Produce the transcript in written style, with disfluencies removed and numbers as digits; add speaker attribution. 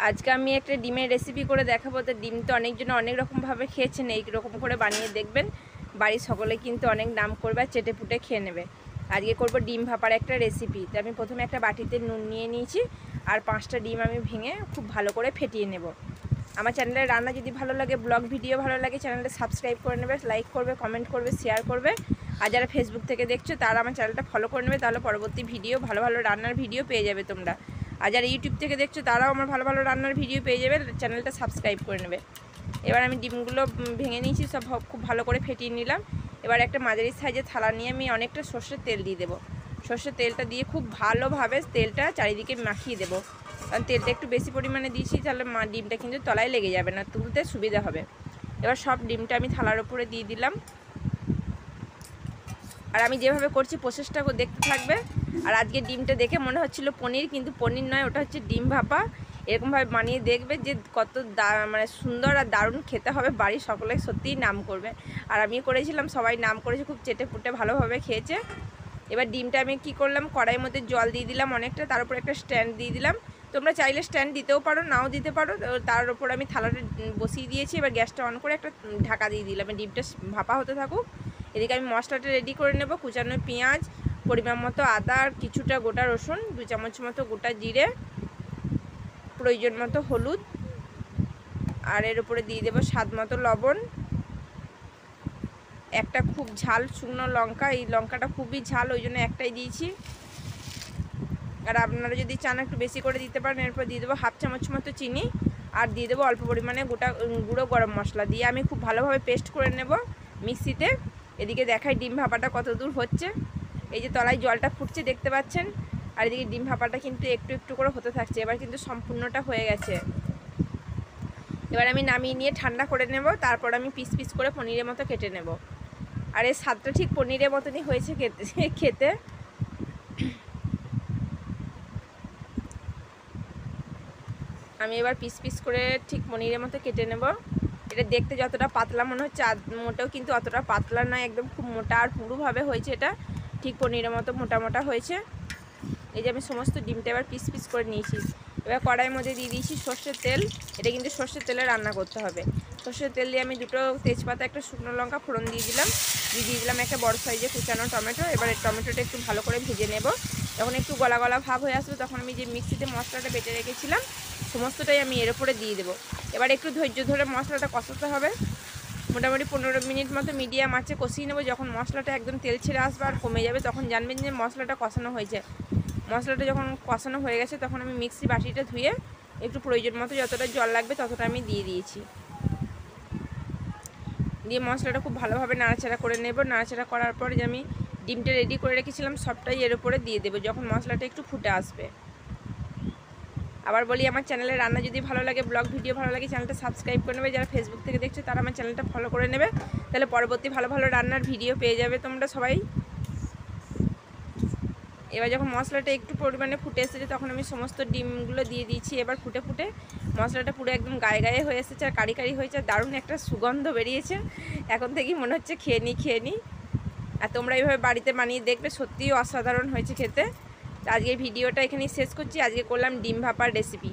Speaker 1: আজকে আমি একটা ডিমের রেসিপি করে দেখাবো। তো ডিম তো অনেকজন অনেক রকমভাবে খেয়েছেন, এই রকম করে বানিয়ে দেখবেন, বাড়ির সকলে কিন্তু অনেক নাম করবে আর চেটে পুটে খেয়ে নেবে। আজকে করব ডিম ভাপার একটা রেসিপি। তো আমি প্রথমে একটা বাটিতে নুন নিয়ে নিয়েছি আর 5টা ডিম আমি ভেঙে খুব ভালো করে ফেটিয়ে নেব। আমার চ্যানেলের রান্না যদি ভালো লাগে, ব্লগ ভিডিও ভালো লাগে, চ্যানেলটা সাবস্ক্রাইব করে নেবে, লাইক করবে, কমেন্ট করবে, শেয়ার করবে। আর যারা ফেসবুক থেকে দেখছো তারা আমার চ্যানেলটা ফলো করে নেবে, তাহলে পরবর্তী ভিডিও ভালো ভালো রান্নার ভিডিও পেয়ে যাবে তোমরা। আর যারা ইউটিউব থেকে দেখছো তারাও আমার ভালো ভালো রান্নার ভিডিও পেয়ে যাবে, চ্যানেলটা সাবস্ক্রাইব করে নেবে। এবার আমি ডিমগুলো ভেঙে নিয়েছি, সব খুব ভালো করে ফেটিয়ে নিলাম। এবার একটা মাঝারি সাইজের থালা নিয়ে আমি অনেকটা সর্ষের তেল দিয়ে দেবো। সর্ষের তেলটা দিয়ে খুব ভালোভাবে তেলটা চারিদিকে মাখিয়ে দেবো, কারণ তেলটা একটু বেশি পরিমাণে দিয়েছি, তাহলে ডিমটা কিন্তু তলায় লেগে যাবে না, তুলতে সুবিধা হবে। এবার সব ডিমটা আমি থালার উপরে দিয়ে দিলাম। আর আমি যেভাবে করছি প্রসেসটা দেখতে থাকবে। আর আজকে ডিমটা দেখে মনে হচ্ছিল পনির, কিন্তু পনির নয়, ওটা হচ্ছে ডিম ভাপা। এরকমভাবে বানিয়ে দেখবে যে কত মানে সুন্দর আর দারুণ খেতে হবে, বাড়ির সকলে সত্যিই নাম করবে। আর আমি করেছিলাম, সবাই নাম করেছে, খুব চেটে পুটে ভালোভাবে খেয়েছে। এবার ডিমটা আমি কি করলাম, কড়াইয়ের মধ্যে জল দিয়ে দিলাম অনেকটা, তার উপর একটা স্ট্যান্ড দিয়ে দিলাম। তোমরা চাইলে স্ট্যান্ড দিতেও পারো, নাও দিতে পারো। তার উপর আমি থালাটা বসিয়ে দিয়েছি। এবার গ্যাসটা অন করে একটা ঢাকা দিয়ে দিলাম, ডিমটা ভাপা হতে থাকুক। এদিকে আমি মশলাটা রেডি করে নেব। কুচানো পেঁয়াজ, পরিমাণ মতো আদা, আর কিছুটা গোটা রসুন, 2 চামচ মতো গোটা জিরে, প্রয়োজন মতো হলুদ, আর এর উপরে দিয়ে দেবো স্বাদ মতো লবণ, একটা খুব ঝাল শুকনো লঙ্কা, এই লঙ্কাটা খুবই ঝাল ওই জন্য একটাই দিয়েছি। আর আপনারা যদি চান একটু বেশি করে দিতে পারেন। এরপর দিয়ে দেবো 1/2 চামচ মতো চিনি, আর দিয়ে দেবো অল্প পরিমাণে গুঁড়ো গরম মশলা দিয়ে আমি খুব ভালোভাবে পেস্ট করে নেব মিক্সিতে। এদিকে দেখাই ডিম ভাপাটা কত দূর হচ্ছে। এই যে তলায় জলটা ফুটছে দেখতে পাচ্ছেন, আর এদিকে ডিম ভাপাটা কিন্তু একটু একটু করে হতে থাকছে। এবার কিন্তু সম্পূর্ণটা হয়ে গেছে। এবার আমি নামিয়ে নিয়ে ঠান্ডা করে নেব, তারপর আমি পিস পিস করে পনিরের মতো কেটে নেব। আর এই স্বাদটা ঠিক পনিরের মতনই হয়েছে খেতে। আমি এবার পিস পিস করে ঠিক পনিরের মতো কেটে নেব। এটা দেখতে যতটা পাতলা মনে হচ্ছে, মোটেও কিন্তু অতটা পাতলা নয়, একদম খুব মোটা আর পুরোভাবে হয়েছে। এটা ঠিক পনিরের মতো মোটা মোটা হয়েছে। এই যে আমি সমস্ত ডিমটা এবার পিস পিস করে নিয়েছি। এবার কড়াইয়ের মধ্যে দিয়ে দিয়েছি সর্ষের তেল। এটা কিন্তু সর্ষের তেলে রান্না করতে হবে। সর্ষের তেল দিয়ে আমি 2টো তেজপাতা, একটা শুকনো লঙ্কা ফোড়ন দিয়ে দিলাম। দিয়ে দিলাম একটা বড় সাইজে কুচানো টমেটো। এবার টমেটোটা একটু ভালো করে ভেজে নেব। যখন একটু গলা গলা ভাব হয়ে আসবে, তখন আমি যে মিক্সিতে মশলাটা বেটে রেখেছিলাম সমস্তটাই আমি এর উপরে দিয়ে দেবো। এবার একটু ধৈর্য ধরে মশলাটা কষাতে হবে। মোটামুটি 15 মিনিট মতো মিডিয়াম আঁচে কষিয়ে নেবো। যখন মশলাটা একদম তেল ছেড়ে আসবে আর কমে যাবে, তখন জানবেন যে মশলাটা কষানো হয়েছে। মশলাটা যখন কষানো হয়ে গেছে, তখন আমি মিক্সি বাটিটা ধুয়ে একটু প্রয়োজন মতো যতটা জল লাগবে ততটা আমি দিয়ে দিয়েছি। দিয়ে মশলাটা খুব ভালোভাবে নাড়াচাড়া করে নেব। নাড়াচাড়া করার পর যে আমি ডিমটা রেডি করে রেখেছিলাম সবটাই এর উপরে দিয়ে দেবো যখন মশলাটা একটু ফুটে আসবে। আবার বলি, আমার চ্যানেলের রান্না যদি ভালো লাগে, ব্লগ ভিডিও ভালো লাগে, চ্যানেলটা সাবস্ক্রাইব করে নেবে। যারা ফেসবুক থেকে দেখছো তারা আমার চ্যানেলটা ফলো করে নেবে, তাহলে পরবর্তী ভালো ভালো রান্নার ভিডিও পেয়ে যাবে তোমরা সবাই। এবার যখন মশলাটা একটু পরিমাণে ফুটে এসেছে, তখন আমি সমস্ত ডিমগুলো দিয়ে দিয়েছি। এবার ফুটে ফুটে মশলাটা পুরো একদম গায়ে গায়ে হয়ে এসেছে আর কারি কারি হয়েছে, দারুণ একটা সুগন্ধ বেরিয়েছে। এখন থেকেই মনে হচ্ছে খেয়ে নিই। আর তোমরা এইভাবে বাড়িতে বানিয়ে দেখবে, সত্যিই অসাধারণ হয়েছে খেতে। আজকের ভিডিওটা এখানেই শেষ করছি। আজকে করলাম ডিম ভাপার রেসিপি।